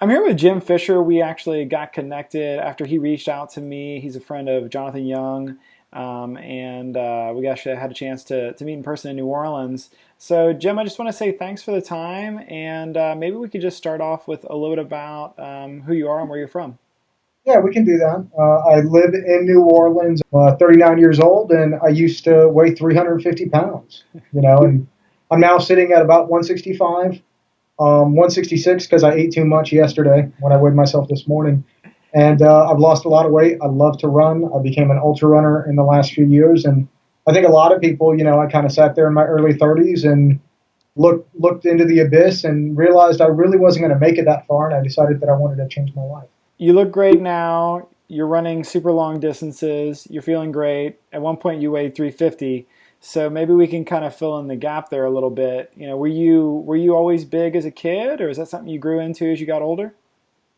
I'm here with Jim Fisher. We actually got connected after he reached out to me. He's a friend of Jonathan Young, and we actually had a chance to meet in person in New Orleans. So, Jim, I just want to say thanks for the time, and maybe we could just start off with a little bit about who you are and where you're from. Yeah, we can do that. I live in New Orleans, 39 years old, and I used to weigh 350 pounds, and I'm now sitting at about 165, 166 because I ate too much yesterday when I weighed myself this morning. And I've lost a lot of weight. I love to run. I became an ultra runner in the last few years. And I think a lot of people, I kind of sat there in my early 30s and looked into the abyss and realized I really wasn't going to make it that far. And I decided that I wanted to change my life. You look great now. You're running super long distances. You're feeling great. At one point, you weighed 350. So maybe we can kind of fill in the gap there a little bit. Were you always big as a kid, or is that something you grew into as you got older?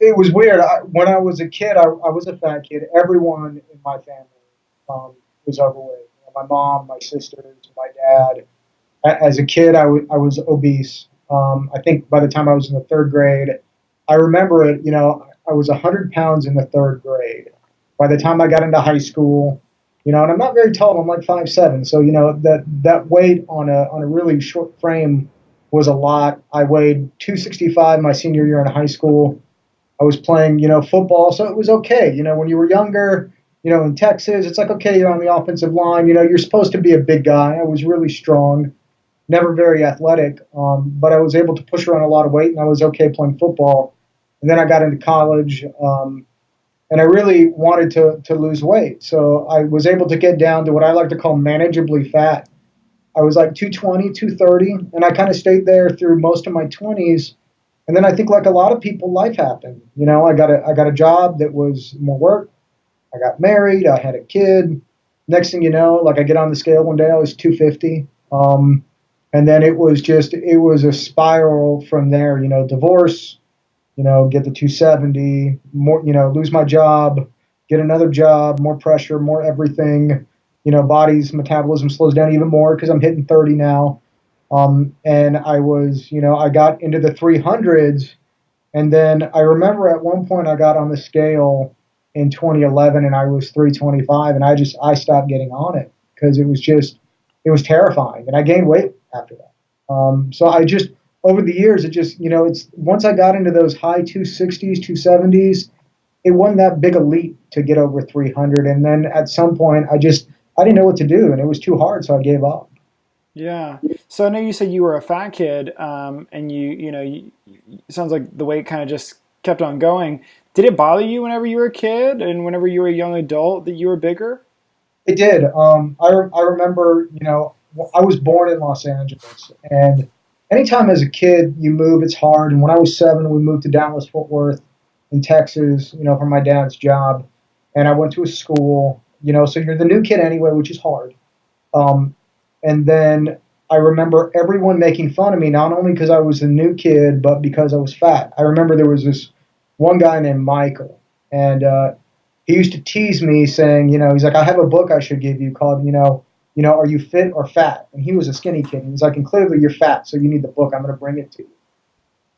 It was weird. When I was a kid, I was a fat kid. Everyone in my family was overweight. My mom, my sisters, my dad. As a kid, I was obese. I think by the time I was in the third grade, I remember it. I was 100 pounds in the third grade. By the time I got into high school, and I'm not very tall. I'm like 5'7". So that weight on a really short frame was a lot. I weighed 265 my senior year in high school. I was playing, football, so it was okay. When you were younger, in Texas, it's like, okay, you're on the offensive line. You're supposed to be a big guy. I was really strong, never very athletic, but I was able to push around a lot of weight, and I was okay playing football. And then I got into college, and I really wanted to lose weight. So I was able to get down to what I like to call manageably fat. I was like 220, 230, and I kind of stayed there through most of my 20s. And then I think, like a lot of people, life happened. I got a job that was more work. I got married. I had a kid. Next thing you know, like I get on the scale one day, I was 250. And then it was a spiral from there. Divorce. Get the 270. More. Lose my job. Get another job. More pressure. More everything. Body's metabolism slows down even more because I'm hitting 30 now. And I got into the 300s. And then I remember at one point I got on the scale in 2011 and I was 325 and I stopped getting on it because it was terrifying. And I gained weight after that. So over the years, it's once I got into those high 260s, 270s, it wasn't that big a leap to get over 300. And then at some point, I didn't know what to do and it was too hard. So I gave up. Yeah. So I know you said you were a fat kid, and it sounds like the weight kind of just kept on going. Did it bother you whenever you were a kid and whenever you were a young adult that you were bigger? It did. I remember, I was born in Los Angeles, and anytime as a kid you move, it's hard. And when I was 7, we moved to Dallas Fort Worth in Texas, for my dad's job, and I went to a school, so you're the new kid anyway, which is hard. Um, and then I remember everyone making fun of me, not only because I was the new kid, but because I was fat. I remember there was this one guy named Michael, and he used to tease me saying, he's like, I have a book I should give you called, Are You Fit or Fat? And he was a skinny kid. He's like, and clearly you're fat, so you need the book. I'm going to bring it to you.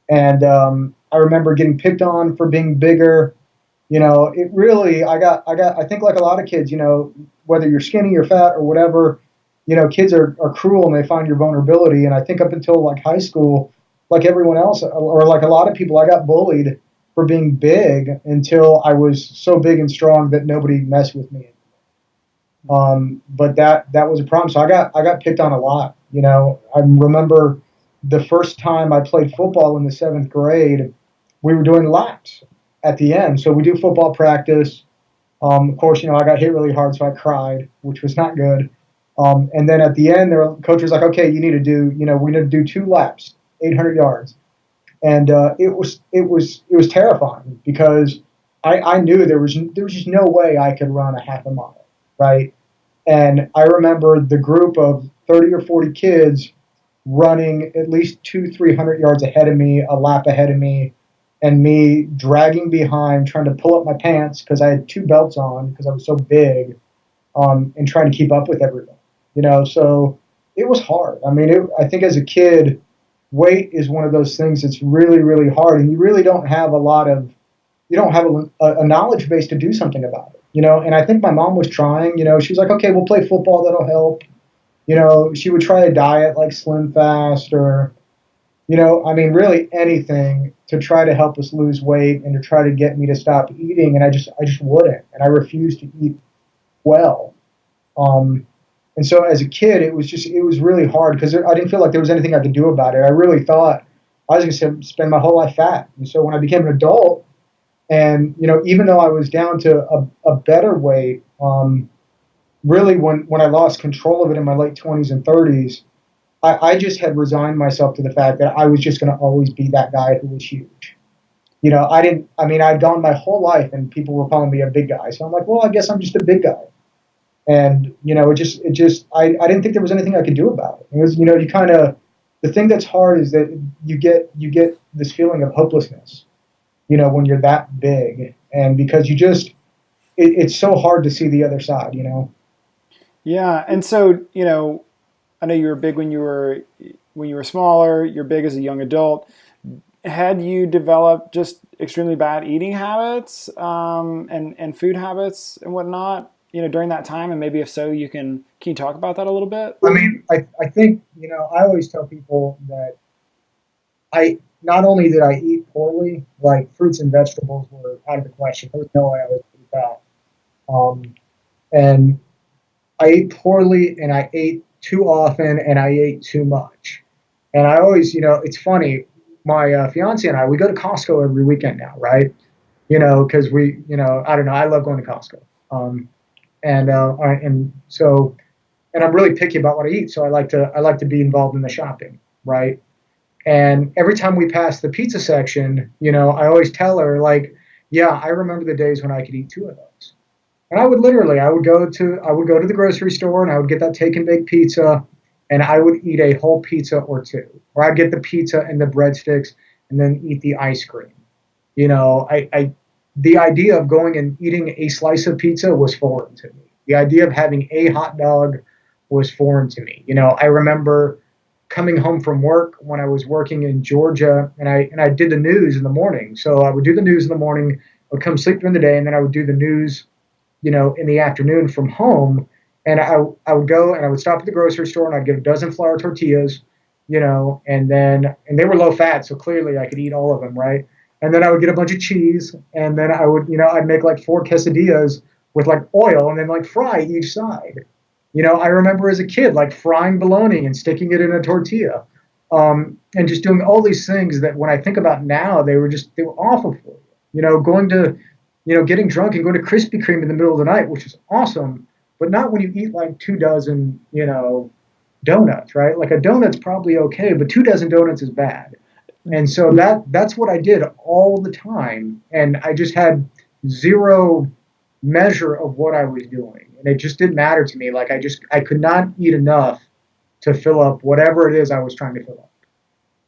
And I remember getting picked on for being bigger. It really, I think like a lot of kids, whether you're skinny or fat or whatever, kids are cruel and they find your vulnerability. And I think up until like high school, like everyone else, or like a lot of people, I got bullied for being big until I was so big and strong that nobody messed with me. But that was a problem. So I got picked on a lot. I remember the first time I played football in the 7th grade, we were doing laps at the end. So we do football practice. Of course, I got hit really hard, so I cried, which was not good. And then at the end, the coach was like, "Okay, we need to do 2 laps, 800 yards." And it was terrifying because I knew there was just no way I could run a half a mile, right? And I remember the group of 30 or 40 kids running at least 200-300 yards ahead of me, a lap ahead of me, and me dragging behind, trying to pull up my pants because I had 2 belts on because I was so big, and trying to keep up with everyone. So it was hard. I mean, I think as a kid, weight is one of those things that's really, really hard, and you really don't have a lot of, you don't have a knowledge base to do something about it, you know. And I think my mom was trying, you know, she was like, okay, we'll play football, that'll help. You know, she would try a diet like Slim Fast or, you know, I mean, really anything to try to help us lose weight and to try to get me to stop eating. And I just wouldn't. And I refused to eat well. Um, and so as a kid, it was really hard because I didn't feel like there was anything I could do about it. I really thought I was going to spend my whole life fat. And so when I became an adult, and you know, even though I was down to a better weight, really when I lost control of it in my late 20s and 30s, I just had resigned myself to the fact that I was just going to always be that guy who was huge. You know, I didn't. I mean, I'd gone my whole life, and people were calling me a big guy. So I'm like, well, I guess I'm just a big guy. And you know, I didn't think there was anything I could do about it. It was, you know, you kind of, the thing that's hard is that you get this feeling of hopelessness. You know, when you're that big, and because you just, it's so hard to see the other side. You know. Yeah, and so I know you were big when you were smaller. You're big as a young adult. Had you developed just extremely bad eating habits and food habits and whatnot, during that time? And maybe if so, can you talk about that a little bit? I mean, I think, you know, I always tell people that I not only did I eat poorly, like fruits and vegetables were out of the question. There was no way I was eat that. Um, and I ate poorly, and I ate too often, and I ate too much. And I always, you know, it's funny. My fiance and I, we go to Costco every weekend now, right? You know, because we, you know, I don't know, I love going to Costco. Um, and so, and I'm really picky about what I eat, so I like to be involved in the shopping, right? And every time we pass the pizza section, you know, I always tell her like, yeah, I remember the days when I could eat two of those. And I would literally, I would go to the grocery store and I would get that take and bake pizza, and I would eat a whole pizza or two, or I'd get the pizza and the breadsticks and then eat the ice cream. You know, the idea of going and eating a slice of pizza was foreign to me. The idea of having a hot dog was foreign to me. You know, I remember coming home from work when I was working in Georgia, and I did the news in the morning. So I would do the news in the morning, I would come sleep during the day, and then I would do the news, you know, in the afternoon from home. And I would go and I would stop at the grocery store and I'd get a dozen flour tortillas, you know, and they were low fat, so clearly I could eat all of them, right? And then I would get a bunch of cheese, and then I would, you know, I'd make like four quesadillas with like oil and then like fry each side. You know, I remember as a kid like frying bologna and sticking it in a tortilla, and just doing all these things that when I think about now, they were awful for you. You know, going to, you know, getting drunk and going to Krispy Kreme in the middle of the night, which is awesome, but not when you eat like 2 dozen, you know, donuts, right? Like a donut's probably okay, but 2 dozen donuts is bad. And so that's what I did all the time, and I just had zero measure of what I was doing, and it just didn't matter to me. Like I could not eat enough to fill up whatever it is I was trying to fill up.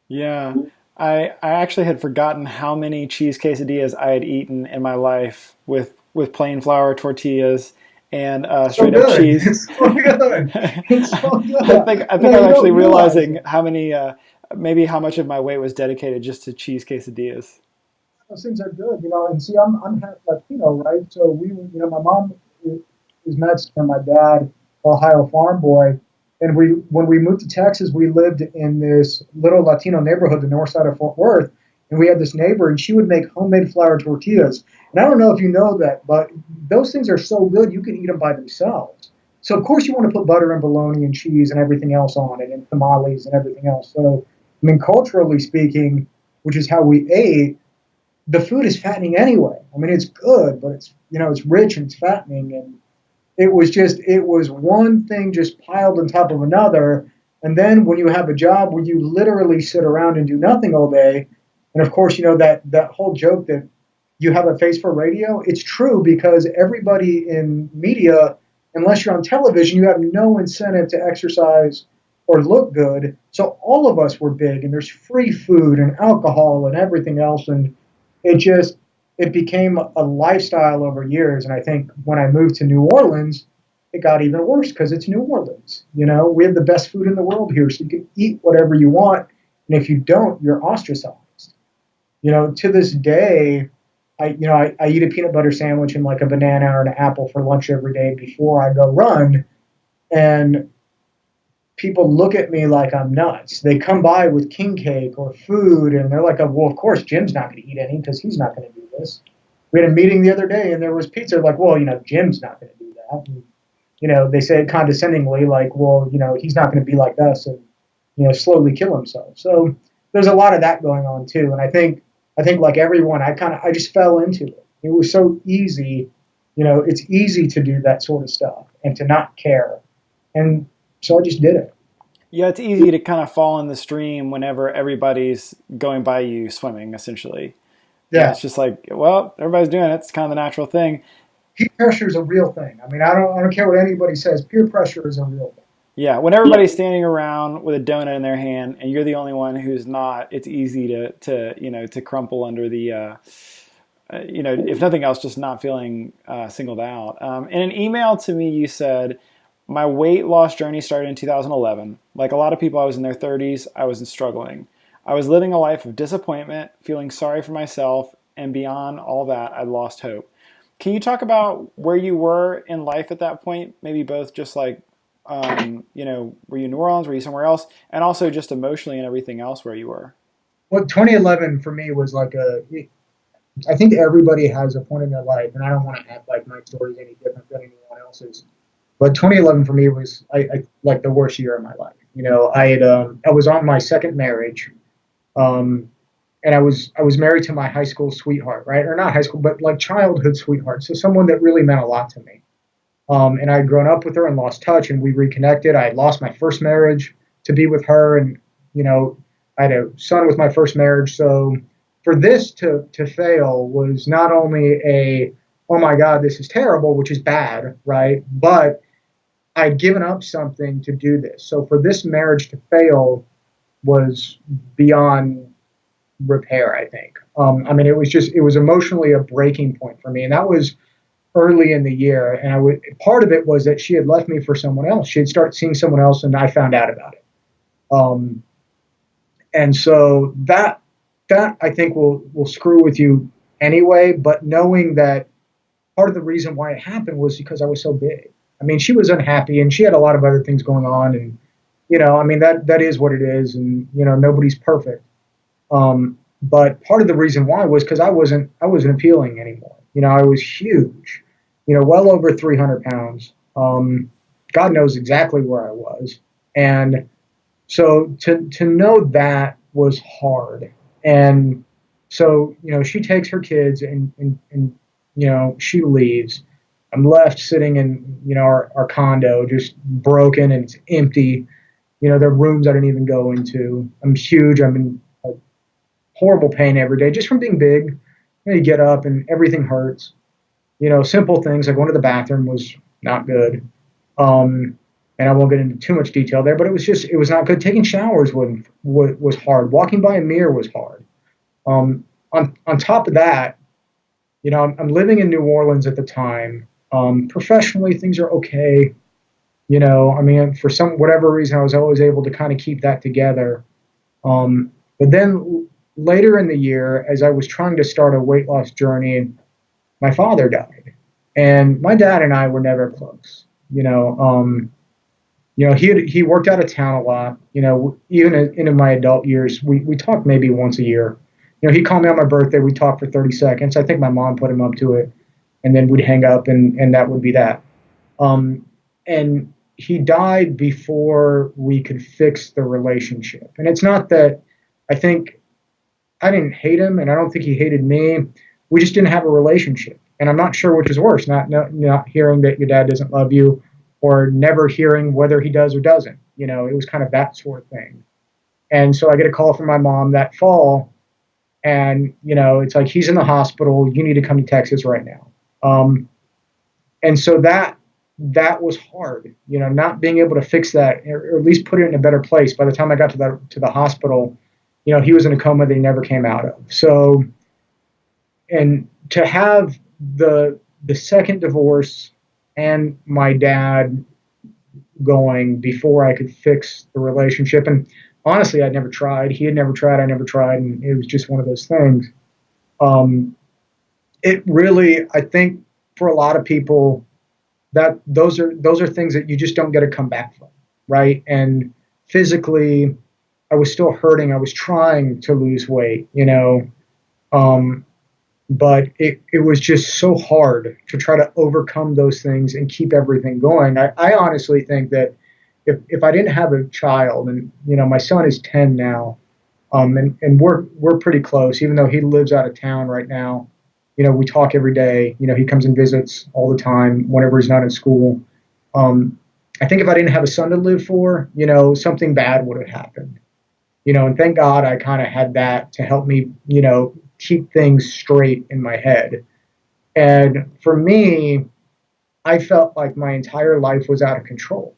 Yeah. I actually had forgotten how many cheese quesadillas I had eaten in my life with plain flour tortillas and So straight up good. cheese. It's so good. It's so good. I You think know, I'm you actually don't realize realizing it. how many maybe how much of my weight was dedicated just to cheese quesadillas. Those things are good, you know. And see, I'm half Latino, right? So you know, my mom is Mexican, my dad, Ohio farm boy, and we when we moved to Texas, we lived in this little Latino neighborhood, the north side of Fort Worth, and we had this neighbor, and she would make homemade flour tortillas. And I don't know if you know that, but those things are so good you can eat them by themselves. So of course you want to put butter and bologna and cheese and everything else on it, and tamales and everything else. So I mean, culturally speaking, which is how we ate, the food is fattening anyway. I mean, it's good, but it's, you know, it's rich and it's fattening, and it was one thing just piled on top of another. And then when you have a job where you literally sit around and do nothing all day, and of course, you know that whole joke that you have a face for radio, it's true because everybody in media, unless you're on television, you have no incentive to exercise or look good. So all of us were big, and there's free food and alcohol and everything else, and it just it became a lifestyle over years. And I think when I moved to New Orleans, it got even worse because it's New Orleans. You know, we have the best food in the world here, so you can eat whatever you want, And if you don't, you're ostracized. To this day, I eat a peanut butter sandwich and like a banana or an apple for lunch every day before I go run. And people look at me like I'm nuts. They come by with king cake or food, and they're like, well, of course, Jim's not going to eat any because he's not going to do this. We had a meeting the other day, and there was pizza. Like, well, Jim's not going to do that. And, they say it condescendingly, like, well, he's not going to be like us and, slowly kill himself. So there's a lot of that going on too. And I think like everyone, I just fell into it. It was so easy. It's easy to do that sort of stuff and to not care. And so I just did it. Yeah, it's easy to kind of fall in the stream whenever everybody's going by you swimming, essentially. Yeah. It's just like, well, everybody's doing it. It's kind of the natural thing. Peer pressure is a real thing. I mean, I don't care what anybody says. Peer pressure is a real thing. Yeah, when everybody's standing around with a donut in their hand and you're the only one who's not, it's easy to crumple under the if nothing else, just not feeling singled out. In an email to me, you said, my weight loss journey started in 2011. Like a lot of people, I was in their 30s, I was struggling. I was living a life of disappointment, feeling sorry for myself, and beyond all that, I lost hope. Can you talk about where you were in life at that point? Maybe both just like, were you in New Orleans, were you somewhere else? And also just emotionally and everything else where you were. Well, 2011 for me was like I think everybody has a point in their life, and I don't want to act like my story is any different than anyone else's. But 2011 for me was like the worst year of my life. I was on my second marriage, um, and I was married to my high school sweetheart, right? Or not high school, but like childhood sweetheart. So someone that really meant a lot to me. And I had grown up with her and lost touch, and we reconnected. I had lost my first marriage to be with her, and you know, I had a son with my first marriage. So for this to fail was not only a oh my God, this is terrible, which is bad, right? But I'd given up something to do this. So for this marriage to fail was beyond repair, I think. I mean, it was emotionally a breaking point for me. And that was early in the year. And part of it was that she had left me for someone else. She had started seeing someone else and I found out about it. Um, and so that I think will screw with you anyway, but knowing that part of the reason why it happened was because I was so big. I mean, she was unhappy and she had a lot of other things going on. And, I mean, that is what it is. And, nobody's perfect. But part of the reason why was because I wasn't appealing anymore. I was huge, well over 300 pounds. God knows exactly where I was. And so to know that was hard. And so, she takes her kids and she leaves. I'm left sitting in, our condo, just broken and it's empty. There are rooms I didn't even go into. I'm huge. I'm in horrible pain every day just from being big. You get up and everything hurts. Simple things like going to the bathroom was not good. And I won't get into too much detail there, but it was not good. Taking showers was hard. Walking by a mirror was hard. On top of that, I'm living in New Orleans at the time. Professionally, things are okay. I mean, for some whatever reason, I was always able to kind of keep that together. But then later in the year, as I was trying to start a weight loss journey, my father died, and my dad and I were never close. He worked out of town a lot. Even into my adult years, we talked maybe once a year. He'd call me on my birthday. We'd talk for 30 seconds. I think my mom put him up to it, and then we'd hang up, and that would be that. And he died before we could fix the relationship. And it's not that I think I didn't hate him, and I don't think he hated me. We just didn't have a relationship. And I'm not sure which is worse, not hearing that your dad doesn't love you or never hearing whether he does or doesn't. It was kind of that sort of thing. And so I get a call from my mom that fall, and, it's like, he's in the hospital. You need to come to Texas right now. And so that was hard, not being able to fix that or at least put it in a better place. By the time I got to the hospital, he was in a coma that he never came out of. So, and to have the second divorce and my dad going before I could fix the relationship. And honestly, I'd never tried. He had never tried. I never tried, and it was just one of those things. Um, it really, I think, for a lot of people, that those are things that you just don't get to come back from, right? And physically, I was still hurting. I was trying to lose weight, um, but it was just so hard to try to overcome those things and keep everything going. I honestly think that if I didn't have a child, and my son is 10 now, and we're pretty close, even though he lives out of town right now. We talk every day. He comes and visits all the time whenever he's not in school. Um, I think if I didn't have a son to live for, something bad would have happened. And thank God I kind of had that to help me, keep things straight in my head. And for me, I felt like my entire life was out of control.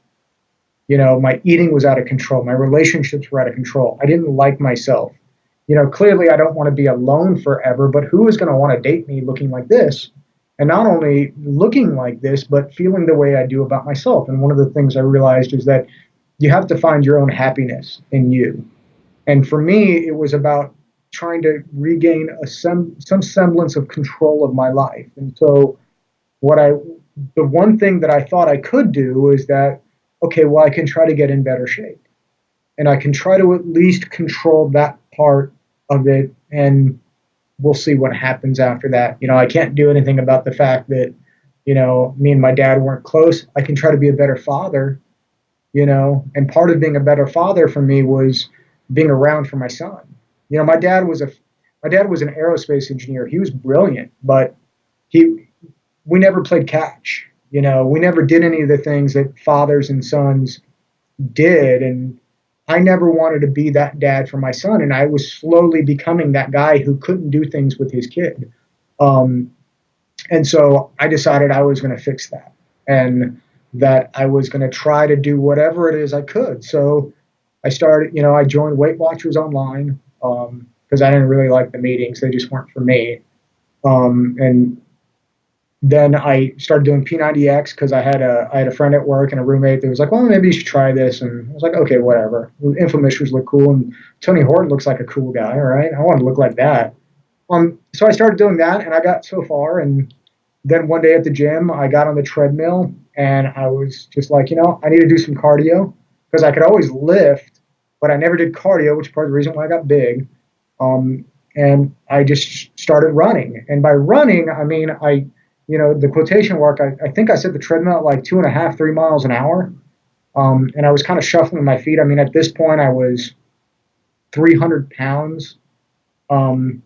My eating was out of control. My relationships were out of control. I didn't like myself. Clearly I don't want to be alone forever, but who is going to want to date me looking like this? And not only looking like this, but feeling the way I do about myself. And one of the things I realized is that you have to find your own happiness in you. And for me, it was about trying to regain some semblance of control of my life. And so what I the one thing that I thought I could do is that, okay, well, I can try to get in better shape, and I can try to at least control that part of it, and we'll see what happens after that. I can't do anything about the fact that me and my dad weren't close. I can try to be a better father, and part of being a better father for me was being around for my son. My dad was an aerospace engineer. He was brilliant, but he we never played catch. We never did any of the things that fathers and sons did. And I never wanted to be that dad for my son. And I was slowly becoming that guy who couldn't do things with his kid. Um, and so I decided I was going to fix that, and that I was going to try to do whatever it is I could. So I joined Weight Watchers online because I didn't really like the meetings. They just weren't for me. And then I started doing P90X because I had a friend at work and a roommate that was like, well, maybe you should try this. And I was like, okay, whatever. Infomercials look cool, and Tony Horton looks like a cool guy. All right, I want to look like that. So I started doing that, and I got so far. And then one day at the gym, I got on the treadmill, and I was just like, I need to do some cardio because I could always lift, but I never did cardio, which is part of the reason why I got big. Um, and I just started running. And by running, I mean, the quotation mark, I think I said the treadmill at like 2.5, 3 miles an hour. And I was kind of shuffling my feet. I mean, at this point, I was 300 pounds. Um,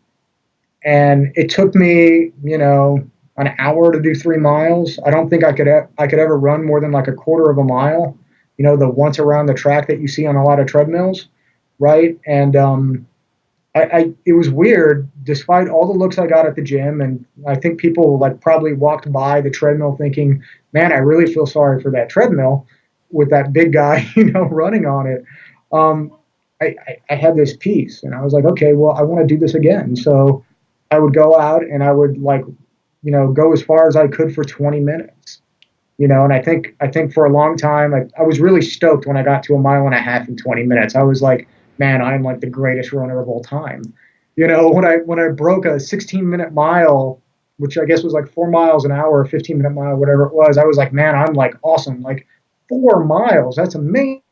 and it took me, an hour to do 3 miles. I don't think I could ever run more than like a quarter of a mile, the once around the track that you see on a lot of treadmills, right? And it was weird, despite all the looks I got at the gym, and I think people like probably walked by the treadmill thinking, "Man, I really feel sorry for that treadmill with that big guy, running on it." Um, I had this peace, and I was like, "Okay, well, I want to do this again." So I would go out and I would like, go as far as I could for 20 minutes. And I think for a long time, I was really stoked when I got to a mile and a half in 20 minutes. I was like, man, I'm like the greatest runner of all time. When I broke a 16-minute mile, which I guess was like 4 miles an hour, 15-minute mile, whatever it was, I was like, man, I'm like awesome. Like 4 miles, that's amazing.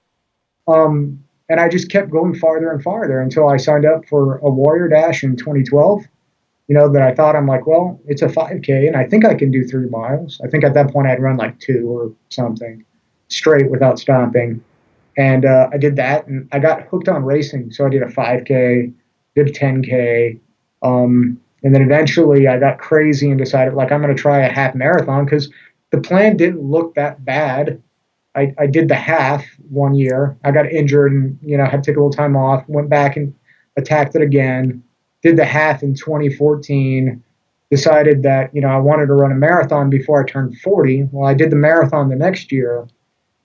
And I just kept going farther and farther until I signed up for a Warrior Dash in 2012. That I thought, I'm like, well, it's a 5K, and I think I can do 3 miles. I think at that point I'd run like 2 or something straight without stopping. And I did that, and I got hooked on racing. So I did a 5K, did a 10K, and then eventually I got crazy and decided, like, I'm going to try a half marathon because the plan didn't look that bad. I did the half one year. I got injured and had to take a little time off. Went back and attacked it again. Did the half in 2014. Decided that I wanted to run a marathon before I turned 40. Well, I did the marathon the next year.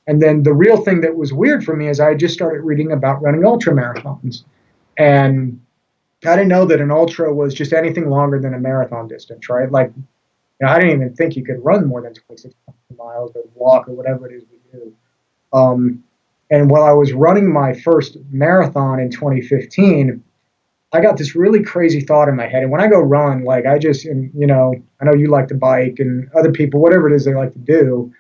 And then the real thing that was weird for me is I just started reading about running ultra marathons. And I didn't know that an ultra was just anything longer than a marathon distance, right? Like, I didn't even think you could run more than 26 miles or walk or whatever it is we do. Um, And while I was running my first marathon in 2015, I got this really crazy thought in my head. And when I go run, like I just, and, I know you like to bike and other people, whatever it is they like to do.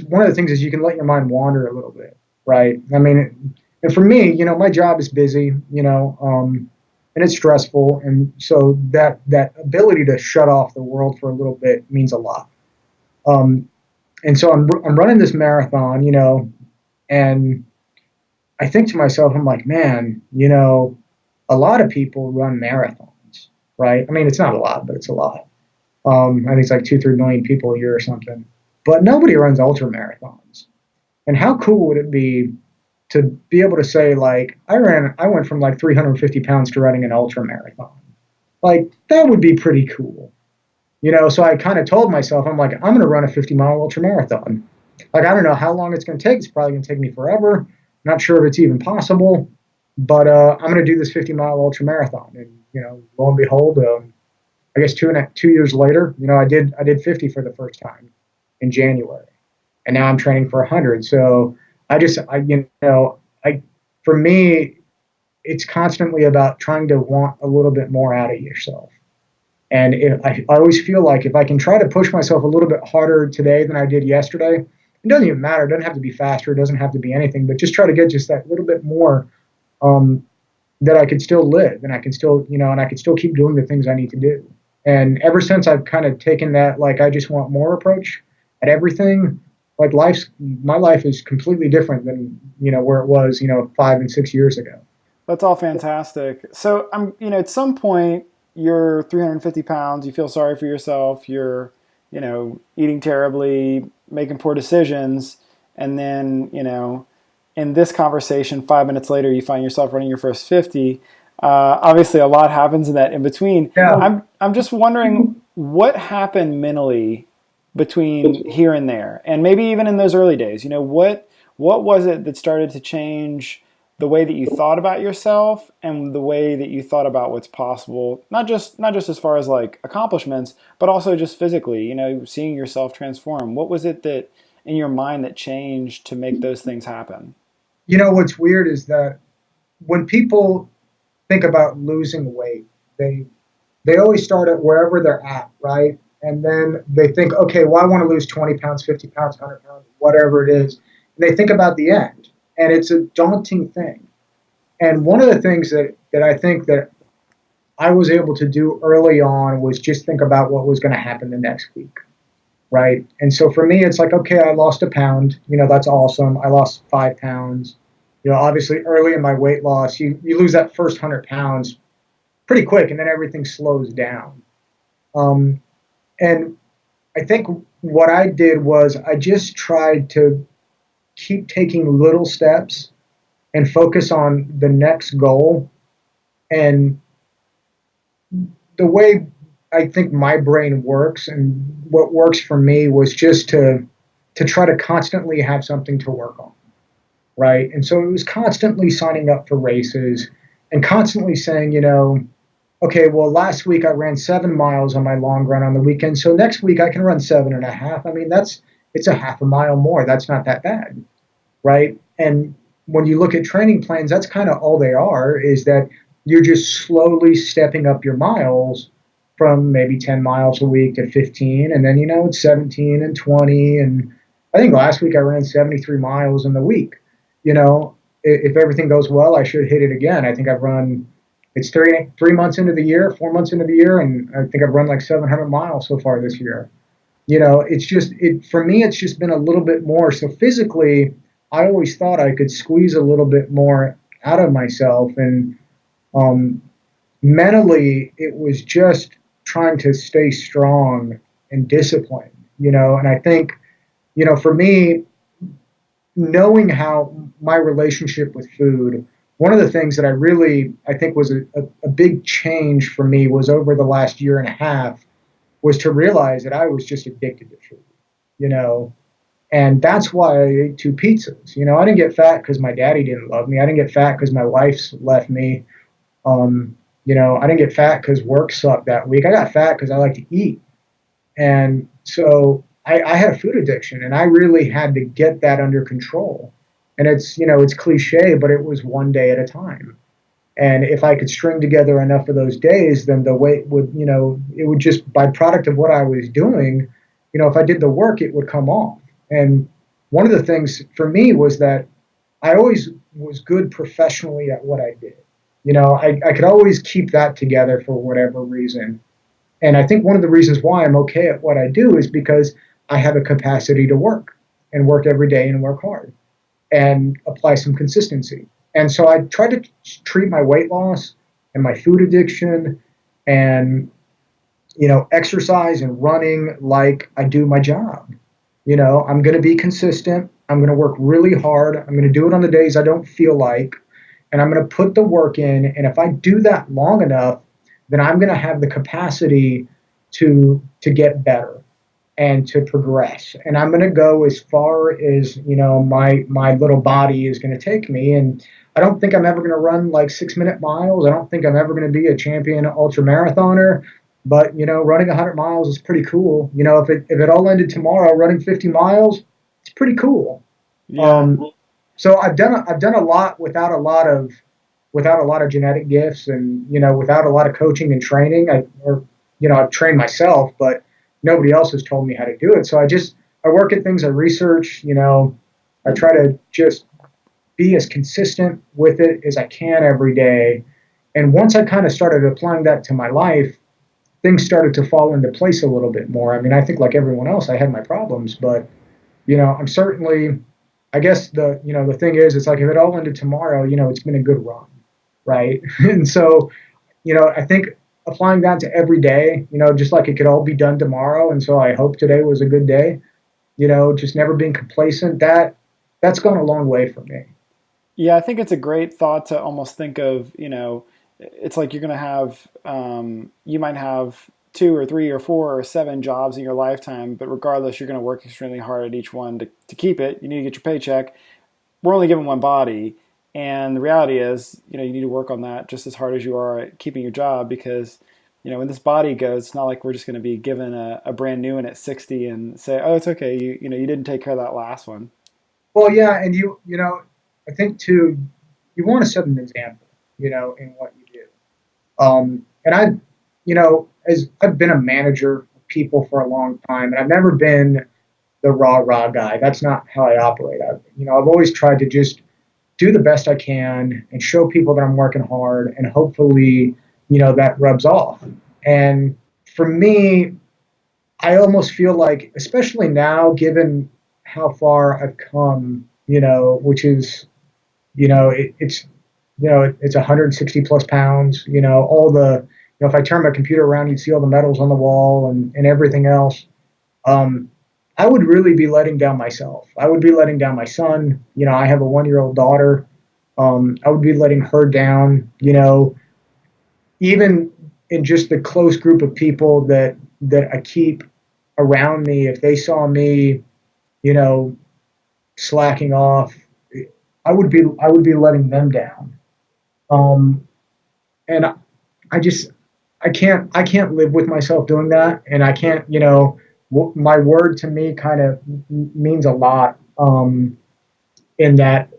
One of the things is you can let your mind wander a little bit, right? I mean, and for me, my job is busy, and it's stressful. And so that ability to shut off the world for a little bit means a lot. Um, and so I'm running this marathon, and I think to myself, I'm like, man, a lot of people run marathons, right? I mean, it's not a lot, but it's a lot. I think it's like 2, 3 million people a year or something. But nobody runs ultra marathons. And how cool would it be to be able to say, like, I went from like 350 pounds to running an ultra marathon. Like, that would be pretty cool. So I kind of told myself, I'm like, I'm going to run a 50-mile ultra marathon. Like, I don't know how long it's going to take. It's probably going to take me forever. I'm not sure if it's even possible, but I'm going to do this 50-mile ultra marathon. And, lo and behold, I guess 2 years later, I did 50 for the first time in January, and now I'm training for 100. So I for me, it's constantly about trying to want a little bit more out of yourself. And I always feel like if I can try to push myself a little bit harder today than I did yesterday, it doesn't even matter. It doesn't have to be faster. It doesn't have to be anything, but just try to get just that little bit more, um, that I could still live and I can still, and I can still keep doing the things I need to do. And ever since I've kind of taken that, like, I just want more approach at everything, like my life is completely different than, where it was, 5 and 6 years ago. That's all fantastic. So at some point, you're 350 pounds. You feel sorry for yourself. You're, eating terribly, making poor decisions, and then, in this conversation, 5 minutes later, you find yourself running your first 50. Obviously, a lot happens in that in between. Yeah. I'm just wondering what happened mentally between here and there, and maybe even in those early days. What was it that started to change the way that you thought about yourself and the way that you thought about what's possible, not just as far as like accomplishments, but also just physically, seeing yourself transform. What was it that in your mind that changed to make those things happen? What's weird is that when people think about losing weight, they they always start at wherever they're at, right? And then they think, okay, well, I want to lose 20 pounds, 50 pounds, 100 pounds, whatever it is. And they think about the end. And it's a daunting thing. And one of the things that I think that I was able to do early on was just think about what was going to happen the next week, right? And so for me, it's like, okay, I lost a pound. That's awesome. I lost 5 pounds. Obviously early in my weight loss, you lose that first 100 pounds pretty quick, and then everything slows down. Um, and I think what I did was I just tried to keep taking little steps and focus on the next goal. And the way I think my brain works and what works for me was just to try to constantly have something to work on, right? And so it was constantly signing up for races and constantly saying, okay, well, last week I ran 7 miles on my long run on the weekend, so next week I can run 7.5. I mean, it's a half a mile more. That's not that bad, right? And when you look at training plans, that's kind of all they are, is that you're just slowly stepping up your miles from maybe 10 miles a week to 15, and then it's 17 and 20, and I think last week I ran 73 miles in the week. If everything goes well, I should hit it again. I think I've run. It's 3 months into the year, 4 months into the year, and I think I've run like 700 miles so far this year. It's just for me. It's just been a little bit more. So physically, I always thought I could squeeze a little bit more out of myself, and um, mentally, it was just trying to stay strong and disciplined. And I think for me, knowing how my relationship with food, one of the things that I think was a big change for me was over the last year and a half was to realize that I was just addicted to food, you know, and that's why I ate 2 pizzas. I didn't get fat because my daddy didn't love me. I didn't get fat because my wife's left me. I didn't get fat because work sucked that week. I got fat because I like to eat. And so I had a food addiction, and I really had to get that under control. And it's cliche, but it was one day at a time. And if I could string together enough of those days, then the weight would, it would just, by product of what I was doing, if I did the work, it would come off. And one of the things for me was that I always was good professionally at what I did. I could always keep that together for whatever reason. And I think one of the reasons why I'm okay at what I do is because I have a capacity to work and work every day and work hard and apply some consistency. And so I try to treat my weight loss and my food addiction and exercise and running like I do my job. I'm going to be consistent. I'm going to work really hard. I'm going to do it on the days I don't feel like, and I'm going to put the work in. And if I do that long enough, then I'm going to have the capacity to get better and to progress. And I'm going to go as far as my little body is going to take me. And I don't think I'm ever going to run like 6-minute miles. I don't think I'm ever going to be a champion ultra marathoner. But running 100 miles is pretty cool. If it all ended tomorrow, running 50 miles, it's pretty cool. Yeah. So I've done a lot without a lot of genetic gifts, and without a lot of coaching and training. I've trained myself, but nobody else has told me how to do it. So I work at things, I research. I try to just be as consistent with it as I can every day. And once I kind of started applying that to my life, things started to fall into place a little bit more. I mean, I think like everyone else, I had my problems, but I'm certainly, I guess the thing is, it's like if it all ended tomorrow, it's been a good run, right? And so, I think applying that to every day, just like it could all be done tomorrow, and so I hope today was a good day. Just never being complacent. That's gone a long way for me. Yeah, I think it's a great thought to almost think of, it's like you're going to have, you might have 2 or 3 or 4 or 7 jobs in your lifetime, but regardless, you're going to work extremely hard at each one to keep it. You need to get your paycheck. We're only given one body. And the reality is, you need to work on that just as hard as you are at keeping your job because, when this body goes, it's not like we're just going to be given a brand new one at 60 and say, oh, it's okay. You didn't take care of that last one. Well, yeah, and I think too, you want to set an example, in what you do. And as I've been a manager of people for a long time, and I've never been the rah guy. That's not how I operate. I've always tried to just do the best I can and show people that I'm working hard, and hopefully, that rubs off. And for me, I almost feel like, especially now, given how far I've come, which is, it's 160 plus pounds, all the, if I turn my computer around, you'd see all the medals on the wall and everything else. I would really be letting down myself. I would be letting down my son. I have a 1-year-old daughter. I would be letting her down, even in just the close group of people that I keep around me. If they saw me, slacking off, I would be letting them down. Um, and I can't live with myself doing that, and I can't, my word to me kind of means a lot. In that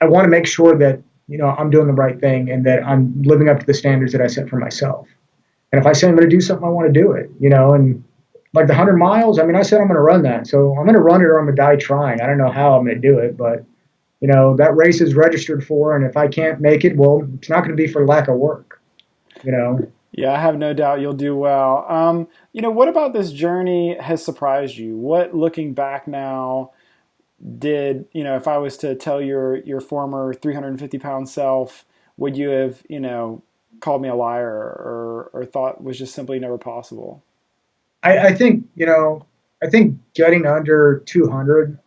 I want to make sure that I'm doing the right thing and that I'm living up to the standards that I set for myself. And if I say I'm going to do something, I want to do it. And like the 100 miles, I mean, I said I'm going to run that, so I'm going to run it or I'm going to die trying. I don't know how I'm going to do it, but that race is registered for, and if I can't make it, well, it's not going to be for lack of work. You know. Yeah, I have no doubt you'll do well. What about this journey has surprised you? What, looking back now, did if I was to tell your former 350 pound self, would you have called me a liar or thought was just simply never possible? I think getting under 200,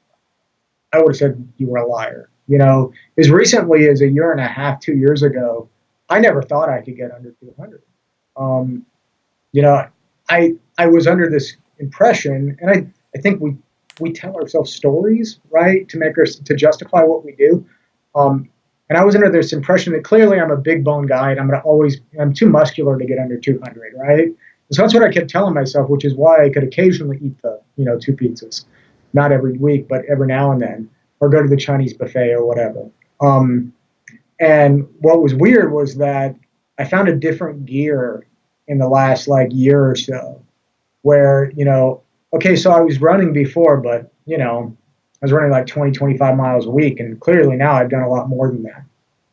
I would have said you were a liar. As recently as a year and a half, 2 years ago, I never thought I could get under 200. Um, you know, I was under this impression, and I think we tell ourselves stories, right, to make us to justify what we do. And I was under this impression that clearly I'm a big bone guy, and I'm too muscular to get under 200, right? So that's what I kept telling myself, which is why I could occasionally eat the 2 pizzas, not every week, but every now and then. or go to the Chinese buffet or whatever. Um, and what was weird was that I found a different gear in the last like year or so where, okay, so I was running before, but, I was running like 20, 25 miles a week. And clearly now I've done a lot more than that.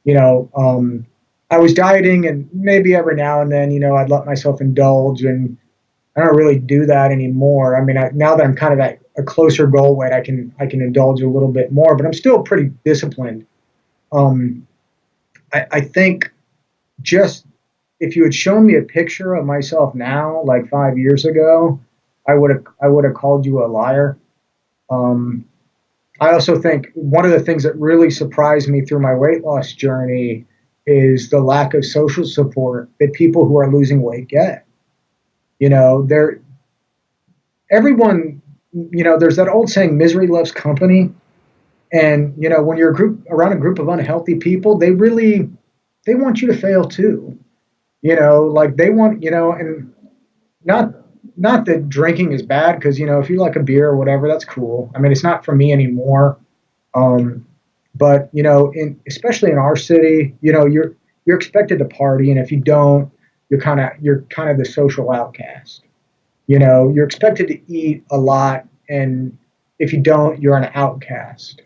You know, um, I was dieting and maybe every now and then, I'd let myself indulge, and I don't really do that anymore. I mean, now that I'm kind of at a closer goal weight, I can indulge a little bit more, but I'm still pretty disciplined. Um, I think just if you had shown me a picture of myself now, like 5 years ago, I would have called you a liar. Um, I also think one of the things that really surprised me through my weight loss journey is the lack of social support that people who are losing weight get. They're everyone. There's that old saying, "Misery loves company." And when you're around a group of unhealthy people, they want you to fail too. Like they want, and not not that drinking is bad, because if you like a beer or whatever, that's cool. I mean, it's not for me anymore. Um, but in especially in our city, you're expected to party, and if you don't, you're kind of the social outcast. You're expected to eat a lot, and if you don't, you're an outcast.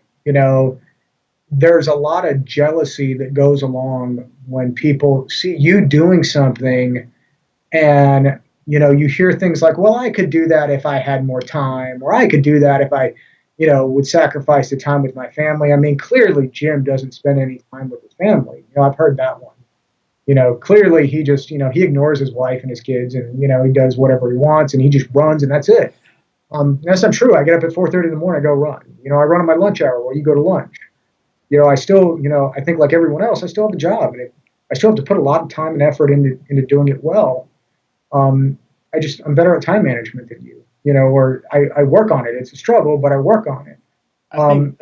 There's a lot of jealousy that goes along when people see you doing something, and you hear things like, well, I could do that if I had more time, or I could do that if I would sacrifice the time with my family. I mean, clearly Jim doesn't spend any time with his family. I've heard that one. Clearly he just he ignores his wife and his kids, and he does whatever he wants, and he just runs, and that's it. That's not true. I get up at 4:30 in the morning, I go run. I run on my lunch hour while you go to lunch. I still, I think like everyone else, I still have a job, and I still have to put a lot of time and effort into doing it well. I'm better at time management than you, or I work on it. It's a struggle, but I work on it. I think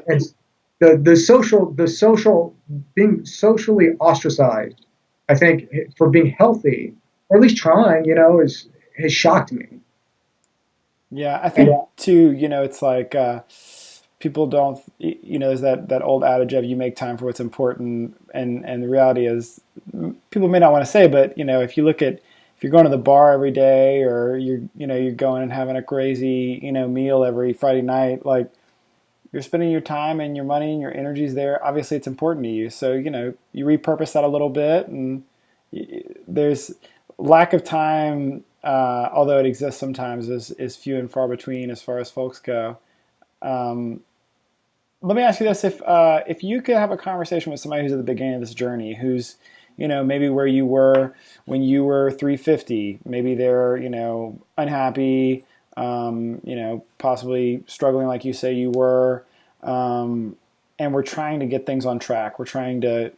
And the social being socially ostracized, I think, for being healthy, or at least trying, has shocked me. Yeah, I And think too, it's like people don't, there's that old adage of you make time for what's important, and the reality is, people may not want to say, but if you look at, if you're going to the bar every day, or you're going and having a crazy meal every Friday night, like, you're spending your time and your money and your energies there. Obviously, it's important to you, so you repurpose that a little bit, and there's lack of time, although it exists sometimes, is few and far between as far as folks go. Um, Let me ask you this: if you could have a conversation with somebody who's at the beginning of this journey, who's maybe where you were when you were 350, maybe they're unhappy, possibly struggling like you say you were, and we're trying to get things on track. We're trying to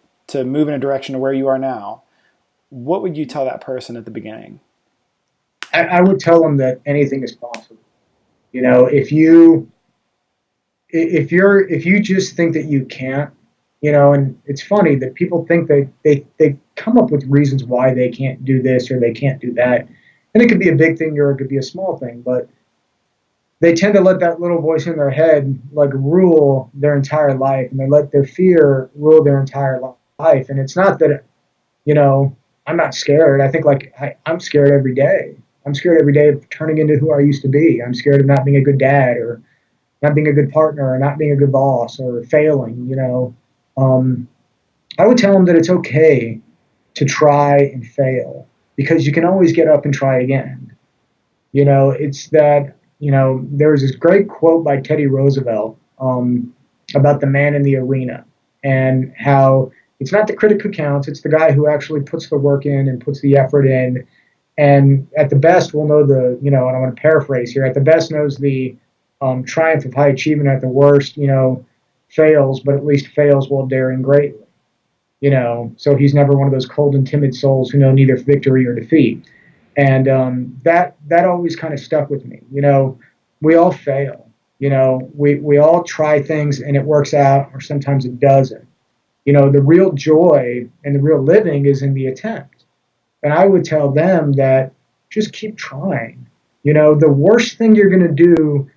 move in a direction to where you are now. What would you tell that person at the beginning? I would tell them that anything is possible. If you just think that you can't, and it's funny that people think they come up with reasons why they can't do this or they can't do that, and it could be a big thing or it could be a small thing, but they tend to let that little voice in their head like rule their entire life, and they let their fear rule their entire life. And it's not that you know I'm not scared. I think like I'm scared every day. I'm scared every day of turning into who I used to be. I'm scared of not being a good dad, or not being a good partner, or not being a good boss, or failing. Um, I would tell them that it's okay to try and fail, because you can always get up and try again. It's that, there was this great quote by Teddy Roosevelt, about the man in the arena, and how it's not the critic who counts, it's the guy who actually puts the work in and puts the effort in. And at the best, we'll know and I want to paraphrase here, at the best knows the triumph of high achievement, at the worst, fails, but at least fails while daring greatly. So he's never one of those cold and timid souls who know neither victory or defeat. And that always kind of stuck with me. We all fail. We all try things and it works out, or sometimes it doesn't. The real joy and the real living is in the attempt. And I would tell them that just keep trying. The worst thing you're going to do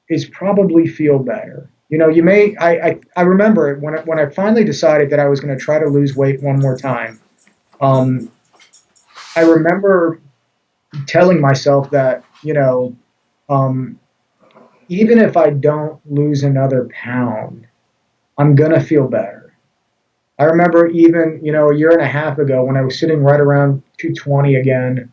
is probably feel better. I remember when I finally decided that I was going to try to lose weight one more time. Um, I remember telling myself that, um, even if I don't lose another pound, I'm going to feel better. I remember even, a year and a half ago when I was sitting right around 220 again,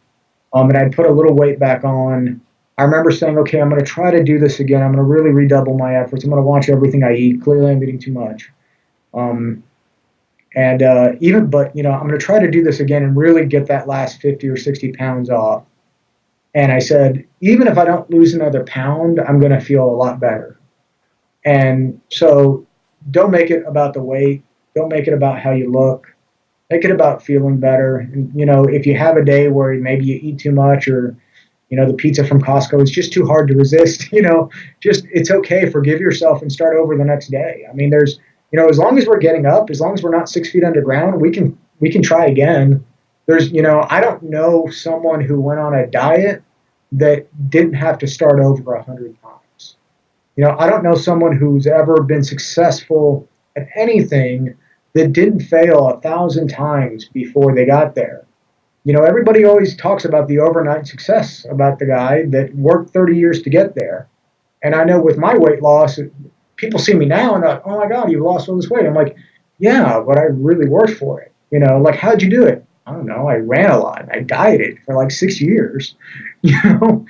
and I'd put a little weight back on. I remember saying, okay, I'm going to try to do this again. I'm going to really redouble my efforts. I'm going to watch everything I eat. Clearly, I'm eating too much. Um, but I'm going to try to do this again and really get that last 50 or 60 pounds off. And I said, even if I don't lose another pound, I'm going to feel a lot better. And so don't make it about the weight. Don't make it about how you look. Make it about feeling better. And, if you have a day where maybe you eat too much or, the pizza from Costco is just too hard to resist, just it's okay. Forgive yourself and start over the next day. I mean, as long as we're getting up, as long as we're not 6 feet underground, we can try again. I don't know someone who went on a diet that didn't have to start over 100 times. I don't know someone who's ever been successful at anything that didn't fail 1,000 times before they got there. Everybody always talks about the overnight success, about the guy that worked 30 years to get there. And I know with my weight loss, people see me now and they're like, oh my God, you lost all this weight. I'm like, yeah, but I really worked for it. Like, how'd you do it? I don't know. I ran a lot. I dieted for like 6 years. You know,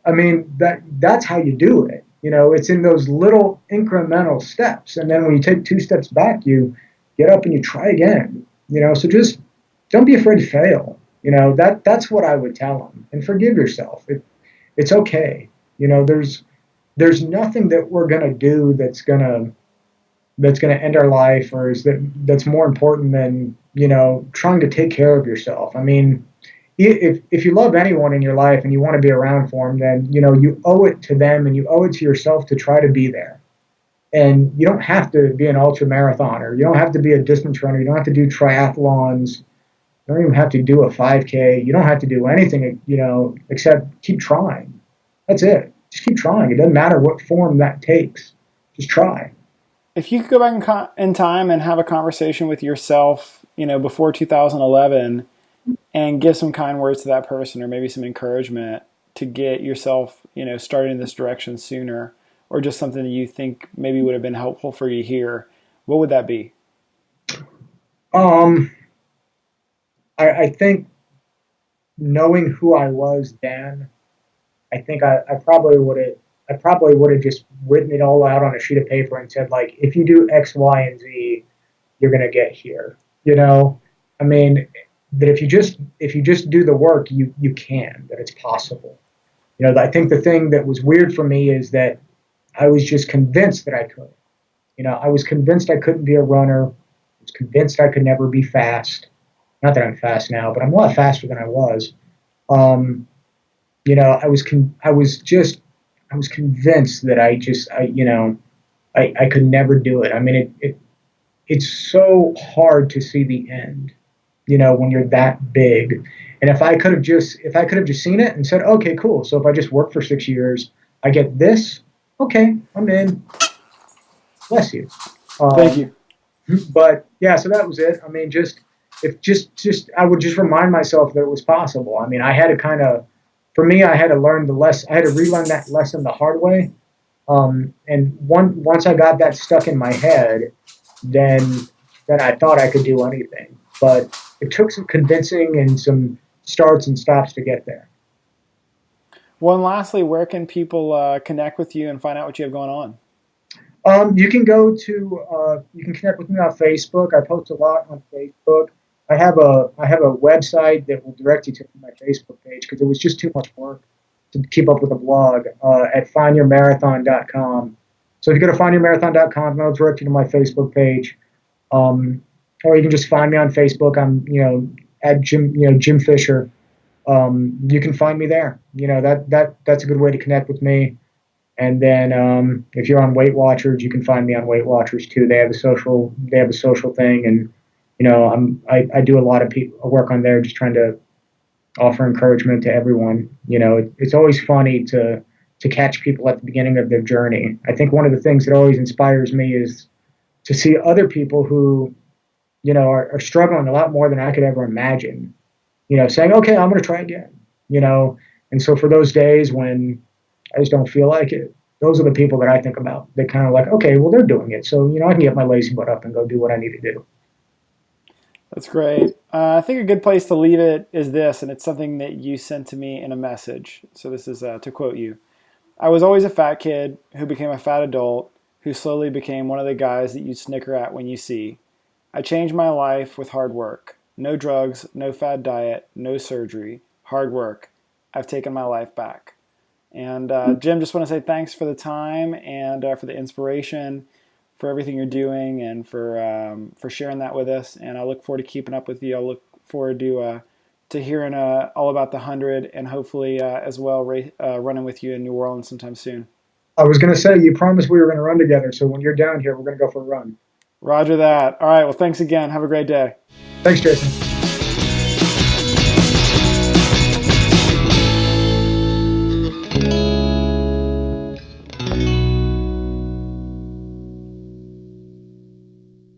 I mean, that's how you do it. It's in those little incremental steps. And then when you take 2 steps back, you get up and you try again. So just don't be afraid to fail. That's what I would tell them. And forgive yourself. It's okay. There's nothing that we're gonna do that's gonna end our life or that's more important than trying to take care of yourself. I mean, if you love anyone in your life and you want to be around for them, then you owe it to them and you owe it to yourself to try to be there. And you don't have to be an ultra marathoner. You don't have to be a distance runner. You don't have to do triathlons. You don't even have to do a 5K. You don't have to do anything, except keep trying. That's it. Just keep trying. It doesn't matter what form that takes. Just try. If you could go back in time and have a conversation with yourself, before 2011, and give some kind words to that person, or maybe some encouragement to get yourself, started in this direction sooner, or just something that you think maybe would have been helpful for you here, what would that be? Um, I think knowing who I was then, I think I probably would have just written it all out on a sheet of paper and said, like, if you do X, Y, and Z, you're gonna get here. I mean, that if you just do the work, you can. That it's possible. I think the thing that was weird for me is that I was just convinced that I could. I was convinced I couldn't be a runner. I was convinced I could never be fast. Not that I'm fast now, but I'm a lot faster than I was. Um, I was convinced that I could never do it. I mean, it's so hard to see the end, when you're that big. And if I could have just seen it and said, okay, cool. So if I just work for 6 years, I get this. Okay, I'm in. Bless you. Thank Um, you. but yeah, so that was it. I mean, I would just remind myself that it was possible. I mean, I had to for me, I had to learn the lesson. I had to relearn that lesson the hard way. And once I got that stuck in my head, then I thought I could do anything. But it took some convincing and some starts and stops to get there. Well, and lastly, where can people connect with you and find out what you have going on? You can connect with me on Facebook. I post a lot on Facebook. I have a website that will direct you to my Facebook page because it was just too much work to keep up with a blog at findyourmarathon.com. So if you go to findyourmarathon.com, that'll direct you to my Facebook page. Um, or you can just find me on Facebook. I'm at Jim Fisher. You can find me there. That's a good way to connect with me. And then if you're on Weight Watchers, you can find me on Weight Watchers too. They have a social thing, and I do a lot of work on there, just trying to offer encouragement to everyone. It's always funny to to catch people at the beginning of their journey. I think one of the things that always inspires me is to see other people who, are struggling a lot more than I could ever imagine, saying, okay, I'm going to try again, you know. And so for those days when I just don't feel like it, those are the people that I think about. They kind of like, okay, well, they're doing it. So, I can get my lazy butt up and go do what I need to do. That's great. I think a good place to leave it is this, and it's something that you sent to me in a message. So this is to quote you. I was always a fat kid who became a fat adult who slowly became one of the guys that you snicker at when you see. I changed my life with hard work. No drugs, no fad diet, no surgery. Hard work. I've taken my life back. And Jim, just want to say thanks for the time and for the inspiration, for everything you're doing, and for sharing that with us. And I look forward to keeping up with you. I look forward to hearing all about the 100, and hopefully as well running with you in New Orleans sometime soon. I was going to say, you promised we were going to run together. So when you're down here, we're going to go for a run. Roger that. All right. Well, thanks again. Have a great day. Thanks, Jason.